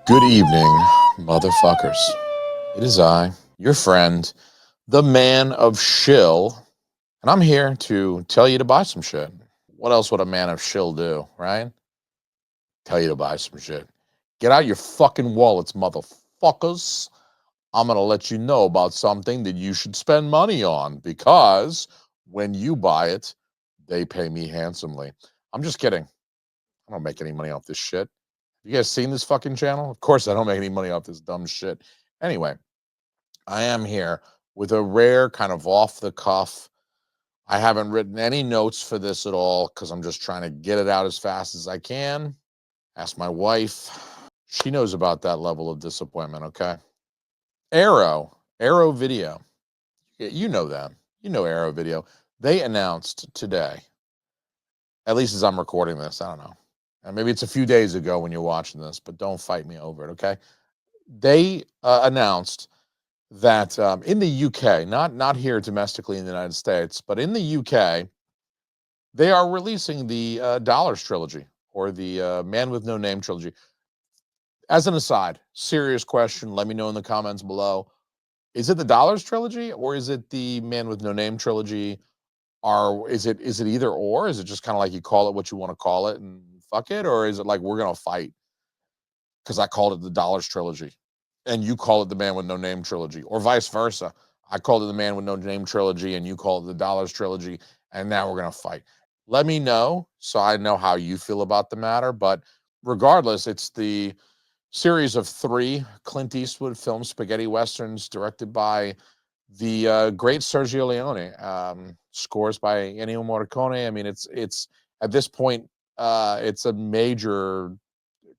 Good evening, motherfuckers. It is I, your friend, the man of shill, and I'm here to tell you to buy some shit. What else would a man of shill do, right? Tell you to buy some shit. Get out your fucking wallets, motherfuckers. I'm going to let you know about something that you should spend money on because when you buy it, they pay me handsomely. I'm just kidding. I don't make any money off this shit. You guys seen this fucking channel? Of course I don't make any money off this dumb shit. Anyway, I am here with a rare kind of off the cuff. I haven't written any notes for this at all because I'm just trying to get it out as fast as I can. Ask my wife. She knows about that level of disappointment, okay? Arrow Video. You know them. You know Arrow Video. They announced today, at least as I'm recording this, I don't know. And maybe it's a few days ago when you're watching this, but don't fight me over it, okay? They announced that in the UK, not here domestically in the United States, but in the UK, they are releasing the Dollars Trilogy or the Man with No Name Trilogy. As an aside, serious question, let me know in the comments below. Is it the Dollars Trilogy or is it the Man with No Name Trilogy? Or is it either or? Is it just kind of like you call it what you want to call it and fuck it? Or is it like we're going to fight because I called it the Dollars Trilogy and you call it the Man with No Name Trilogy, or vice versa? I called it the Man with No Name Trilogy and you call it the Dollars Trilogy, and now we're going to fight. Let me know so I know how you feel about the matter. But regardless, it's the series of 3 Clint Eastwood films, spaghetti westerns, directed by the great Sergio Leone, scores by Ennio Morricone. I mean, it's at this point, it's a major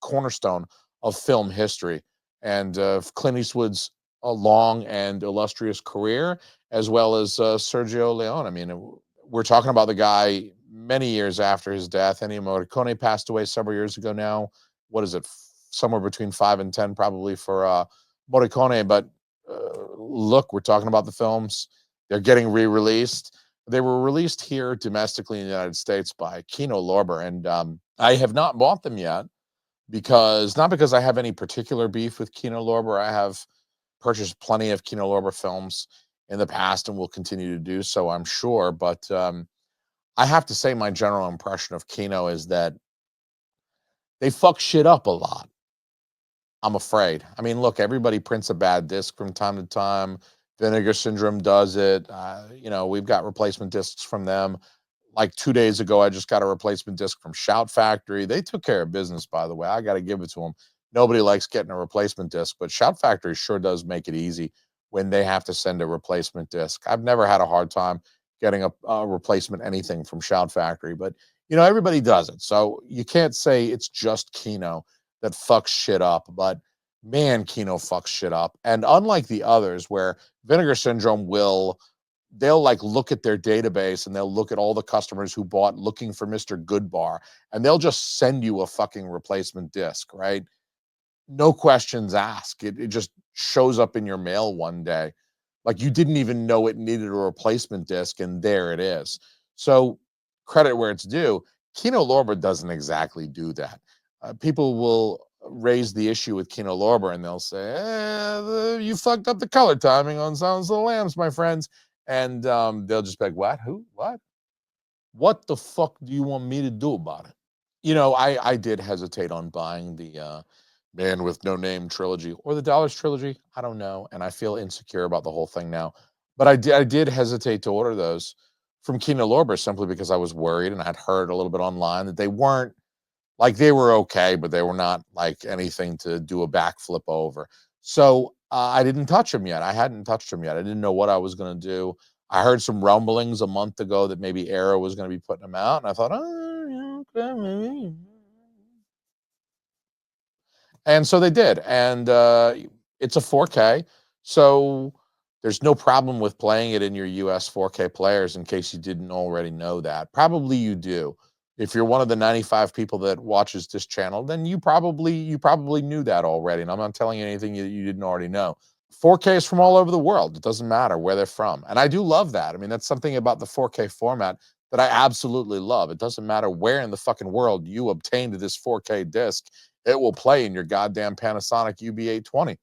cornerstone of film history and Clint Eastwood's long and illustrious career, as well as Sergio Leone. I mean, we're talking about the guy many years after his death. Ennio Morricone passed away several years ago now. What is it? Somewhere between 5 and 10 probably for Morricone. But look, we're talking about the films. They're getting re-released. They were released here domestically in the United States by Kino Lorber, and I have not bought them yet because not because I have any particular beef with Kino Lorber. I have purchased plenty of Kino Lorber films in the past and will continue to do so, I'm sure. But I have to say my general impression of Kino is that they fuck shit up a lot. I'm afraid. I mean, look, everybody prints a bad disc from time to time. Vinegar Syndrome does it. You know, we've got replacement discs from them. Like 2 days ago, I just got a replacement disc from Shout Factory. They took care of business, by the way. I got to give it to them. Nobody likes getting a replacement disc, but Shout Factory sure does make it easy when they have to send a replacement disc. I've never had a hard time getting a replacement anything from Shout Factory, but you know, everybody does it. So you can't say it's just Kino that fucks shit up, but man, Kino fucks shit up. And unlike the others where Vinegar Syndrome they'll like look at their database and they'll look at all the customers who bought looking for Mr. Goodbar and they'll just send you a fucking replacement disc, right? No questions asked. It just shows up in your mail one day. Like you didn't even know it needed a replacement disc and there it is. So credit where it's due. Kino Lorber doesn't exactly do that. People will raise the issue with Kino Lorber and they'll say, you fucked up the color timing on Silence of the Lambs, my friends. And they'll just be like, what? Who? What? What the fuck do you want me to do about it? You know, I did hesitate on buying the Man with No Name trilogy or the Dollars Trilogy. I don't know. And I feel insecure about the whole thing now. But I did hesitate to order those from Kino Lorber simply because I was worried and I'd heard a little bit online that they weren't like they were okay, but they were not like anything to do a backflip over. So I didn't touch them yet. I hadn't touched them yet. I didn't know what I was going to do. I heard some rumblings a month ago that maybe Arrow was going to be putting them out, and I thought, oh, yeah, okay, maybe. And so they did, and it's a 4K, so there's no problem with playing it in your US 4K players. In case you didn't already know that, probably you do. If you're one of the 95 people that watches this channel, then you probably knew that already, and I'm not telling you anything you didn't already know. 4K is from all over the world. It doesn't matter where they're from, and I do love that. I mean, that's something about the 4K format that I absolutely love. It doesn't matter where in the fucking world you obtained this 4K disc, it will play in your goddamn Panasonic UB820.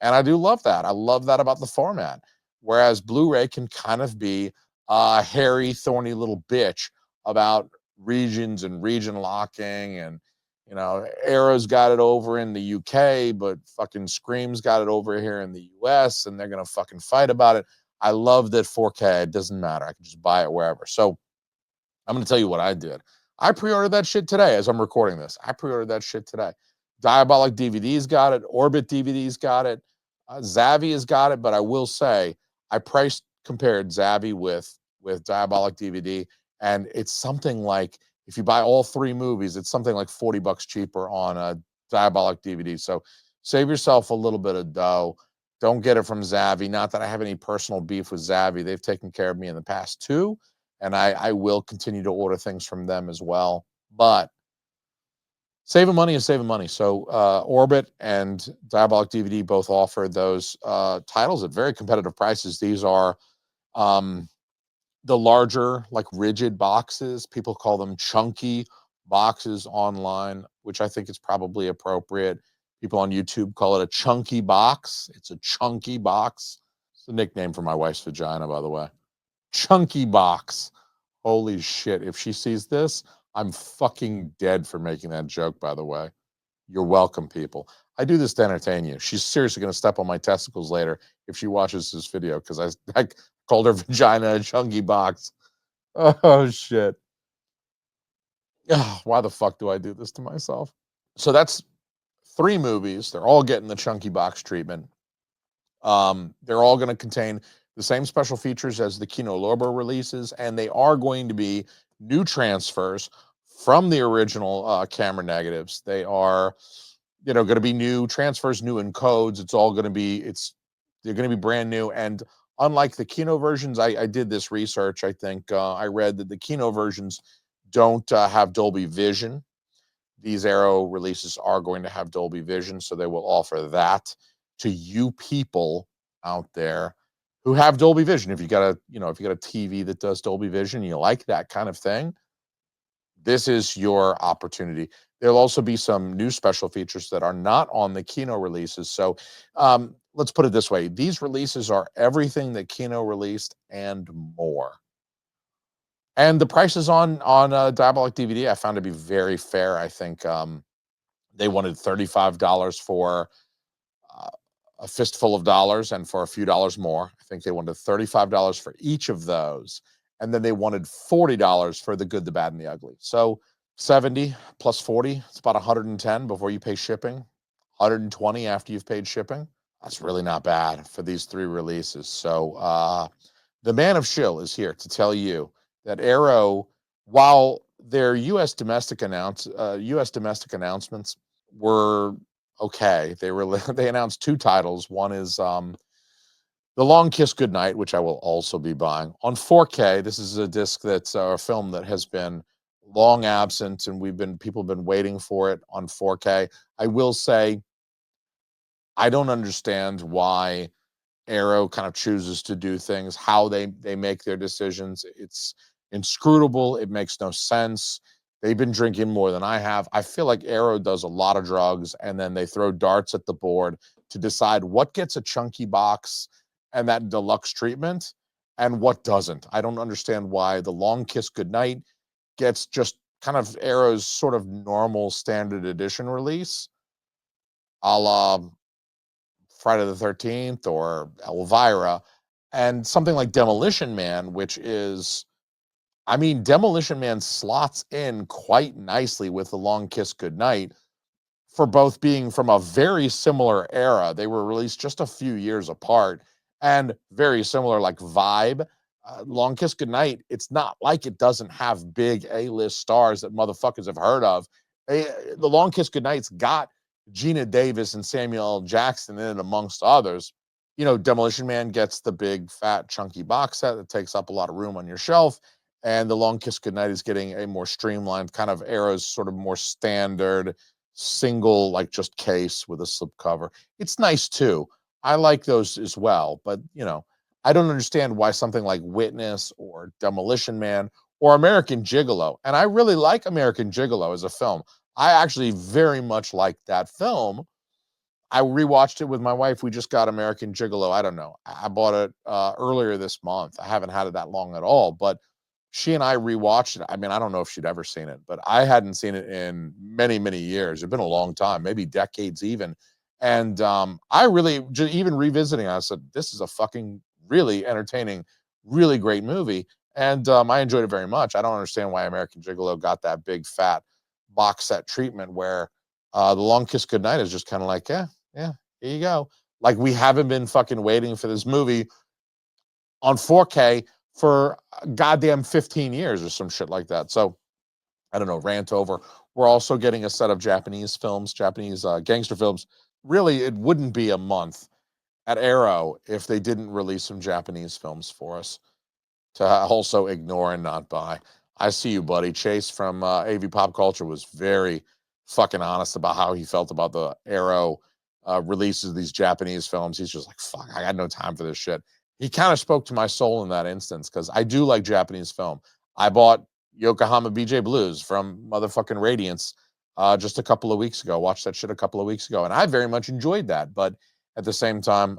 And I do love that. I love that about the format. Whereas Blu-ray can kind of be a hairy, thorny little bitch about regions and region locking. And, Arrow's got it over in the UK, but fucking Scream's got it over here in the US, and they're going to fucking fight about it. I love that 4K. It doesn't matter. I can just buy it wherever. So I'm going to tell you what I did. I pre-ordered that shit today as I'm recording this. I pre-ordered that shit today. Diabolic DVD's got it. Orbit DVD's got it. Zavvi has got it. But I will say, I price compared Zavvi with Diabolic DVD, and it's something like, if you buy all three movies, it's something like $40 cheaper on a Diabolic DVD. So save yourself a little bit of dough. Don't get it from Zavvi. Not that I have any personal beef with Zavvi. They've taken care of me in the past too, and I will continue to order things from them as well. But saving money is saving money. So Orbit and Diabolic DVD both offer those titles at very competitive prices. These are the larger, like rigid boxes. People call them chunky boxes online, which I think is probably appropriate. People on YouTube call it a chunky box. It's a chunky box. It's a nickname for my wife's vagina, by the way. Chunky box. Holy shit. If she sees this, I'm fucking dead for making that joke, by the way. You're welcome, people. I do this to entertain you. She's seriously going to step on my testicles later if she watches this video, because I called her vagina a chunky box. Oh, shit. Ugh, why the fuck do I do this to myself? So that's three movies. They're all getting the chunky box treatment. They're all going to contain the same special features as the Kino Lorber releases, and they are going to be new transfers from the original camera negatives. They are, going to be new transfers, new encodes. It's all going to be, they're going to be brand new. And unlike the Kino versions, I did this research. I think I read that the Kino versions don't have Dolby Vision. These Arrow releases are going to have Dolby Vision, so they will offer that to you people out there who have Dolby Vision. If you got if you got a TV that does Dolby Vision, you like that kind of thing, this is your opportunity. There'll also be some new special features that are not on the Kino releases. So let's put it this way. These releases are everything that Kino released and more. And the prices on Diabolic DVD I found to be very fair. I think they wanted $35 for a fistful of dollars, and for a few dollars more. I think they wanted $35 for each of those. And then they wanted $40 for the good, the bad, and the ugly. So 70 plus 40, it's about 110 before you pay shipping, 120 after you've paid shipping. That's really not bad for these three releases. So the man of shill is here to tell you that Arrow, while their U.S. domestic announcements were okay, they announced two titles. One is The Long Kiss Goodnight, which I will also be buying on 4K. This is a disc that's a film that has been long absent, and people have been waiting for it on 4K. I will say, I don't understand why Arrow kind of chooses to do things, how they make their decisions. It's inscrutable. It makes no sense. They've been drinking more than I have. I feel like Arrow does a lot of drugs, and then they throw darts at the board to decide what gets a chunky box and that deluxe treatment and what doesn't. I don't understand why The Long Kiss Goodnight gets just kind of Arrow's sort of normal standard edition release, a la Friday the 13th or Elvira, and something like Demolition Man, which is, I mean, Demolition Man slots in quite nicely with The Long Kiss Goodnight for both being from a very similar era. They were released just a few years apart and very similar, like vibe. Long Kiss Goodnight, it's not like it doesn't have big A-list stars that motherfuckers have heard of. The Long Kiss Goodnight's got Gina Davis and Samuel L. Jackson in it, amongst others. Demolition Man gets the big, fat, chunky box set that takes up a lot of room on your shelf. And The Long Kiss Goodnight is getting a more streamlined kind of Arrow's sort of more standard single, like just case with a slipcover. It's nice too. I like those as well. But, I don't understand why something like Witness or Demolition Man or American Gigolo. And I really like American Gigolo as a film. I actually very much like that film. I rewatched it with my wife. We just got American Gigolo. I don't know. I bought it earlier this month. I haven't had it that long at all, but she and I rewatched it. I mean, I don't know if she'd ever seen it, but I hadn't seen it in many, many years. It's been a long time, maybe decades even. And I really, even revisiting, I said, this is a fucking really entertaining, really great movie. And I enjoyed it very much. I don't understand why American Gigolo got that big fat box set treatment where The Long Kiss Goodnight is just kind of like, yeah, here you go. Like we haven't been fucking waiting for this movie on 4K for goddamn 15 years or some shit like that. So I don't know, rant over. We're also getting a set of Japanese films, Japanese gangster films. Really, it wouldn't be a month at Arrow if they didn't release some Japanese films for us to also ignore and not buy. I see you, buddy. Chase from AV Pop Culture was very fucking honest about how he felt about the Arrow releases of these Japanese films. He's just like, fuck, I got no time for this shit. He kind of spoke to my soul in that instance because I do like Japanese film. I bought Yokohama BJ Blues from motherfucking Radiance just a couple of weeks ago. Watched that shit a couple of weeks ago, and I very much enjoyed that. But at the same time,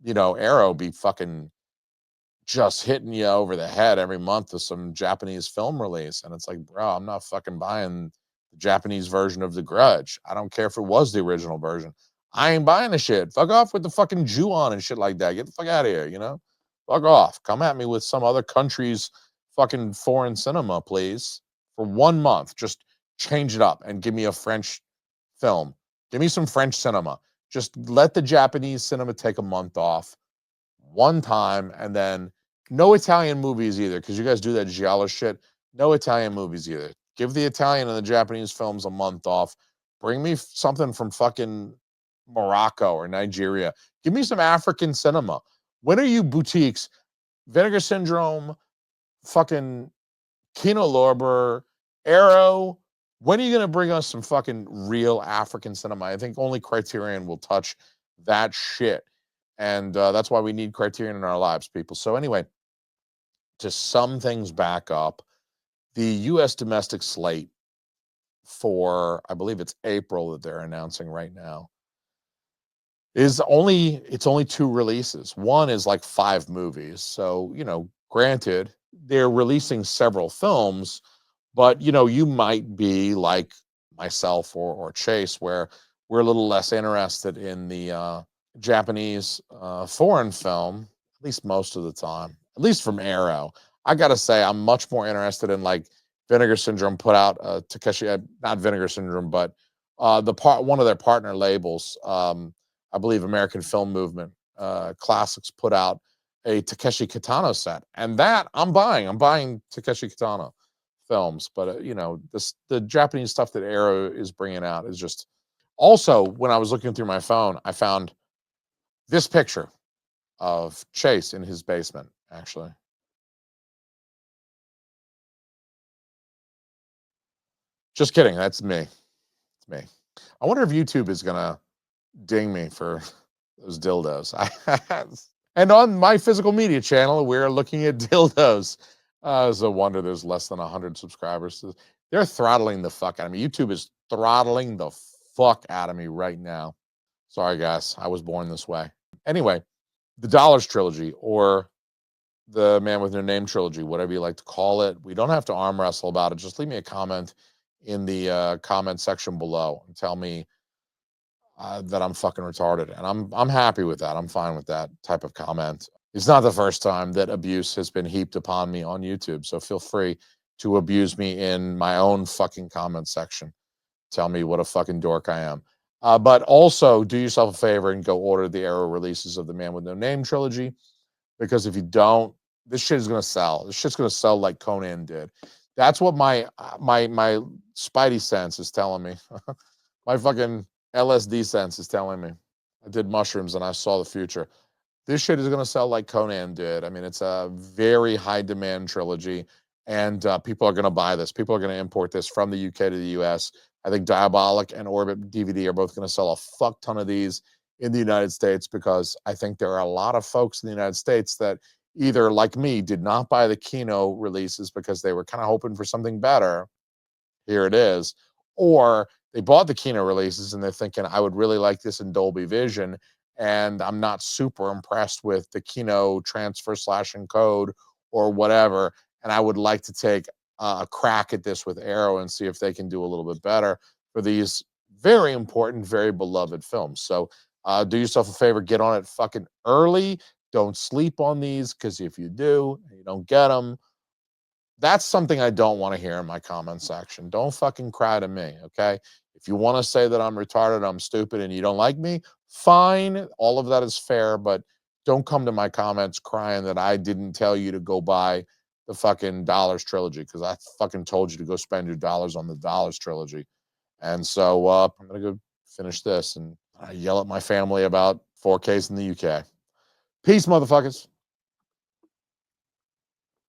Arrow be fucking just hitting you over the head every month with some Japanese film release. And it's like, bro, I'm not fucking buying the Japanese version of The Grudge. I don't care if it was the original version. I ain't buying the shit. Fuck off with the fucking Jew on and shit like that. Get the fuck out of here, you know? Fuck off. Come at me with some other country's fucking foreign cinema, please. For 1 month, just change it up and give me a French film. Give me some French cinema. Just let the Japanese cinema take a month off one time, and then no Italian movies either, because you guys do that giallo shit. No Italian movies either. Give the Italian and the Japanese films a month off. Bring me something from fucking Morocco or Nigeria. Give me some African cinema. When are you boutiques? Vinegar Syndrome, fucking Kino Lorber, Arrow. When are you going to bring us some fucking real African cinema? I think only Criterion will touch that shit. And that's why we need Criterion in our lives, people. So anyway, to sum things back up, the U.S. domestic slate for, I believe it's April that they're announcing right now, it's only 2 releases. One is like 5 movies. So, granted, they're releasing several films, but, you might be like myself or Chase, where we're a little less interested in the Japanese foreign film, at least most of the time, at least from Arrow. I gotta say, I'm much more interested in like Vinegar Syndrome put out Takeshi, not Vinegar Syndrome, but one of their partner labels, I believe American Film Movement Classics put out a Takeshi Kitano set, and that I'm buying. I'm buying Takeshi Kitano films, but the Japanese stuff that Arrow is bringing out is just. Also, when I was looking through my phone, I found this picture of Chase in his basement, actually. Just kidding. That's me. It's me. I wonder if YouTube is going to ding me for those dildos. And on my physical media channel, we're looking at dildos. It's a wonder there's less than 100 subscribers. They're throttling the fuck out of me. YouTube is throttling the fuck out of me right now. Sorry, guys. I was born this way. Anyway, the Dollars Trilogy, or the Man with No Name Trilogy, whatever you like to call it. We don't have to arm wrestle about it. Just leave me a comment in the comment section below and tell me that I'm fucking retarded. And I'm happy with that. I'm fine with that type of comment. It's not the first time that abuse has been heaped upon me on YouTube. So feel free to abuse me in my own fucking comment section. Tell me what a fucking dork I am. But also do yourself a favor and go order the Arrow releases of the Man with No Name trilogy. Because if you don't, this shit is gonna sell. This shit's gonna sell like Conan did. That's what my spidey sense is telling me. My fucking LSD sense is telling me. I did mushrooms and I saw the future. This shit is gonna sell like Conan did. I mean, it's a very high demand trilogy, and people are gonna buy this. People are gonna import this from the UK to the US. I think Diabolic and Orbit DVD are both gonna sell a fuck ton of these in the United States, because I think there are a lot of folks in the United States that either, like me, did not buy the Kino releases because they were kind of hoping for something better. Here it is. Or they bought the Kino releases and they're thinking, I would really like this in Dolby Vision. And I'm not super impressed with the Kino transfer slash encode or whatever. And I would like to take a crack at this with Arrow and see if they can do a little bit better for these very important, very beloved films. So do yourself a favor, get on it fucking early. Don't sleep on these, because if you do, you don't get them. That's something I don't want to hear in my comment section. Don't fucking cry to me, okay? If you want to say that I'm retarded, I'm stupid, and you don't like me, fine. All of that is fair, but don't come to my comments crying that I didn't tell you to go buy the fucking Dollars Trilogy, because I fucking told you to go spend your dollars on the Dollars Trilogy. And so I'm going to go finish this and yell at my family about 4Ks in the UK. Peace, motherfuckers.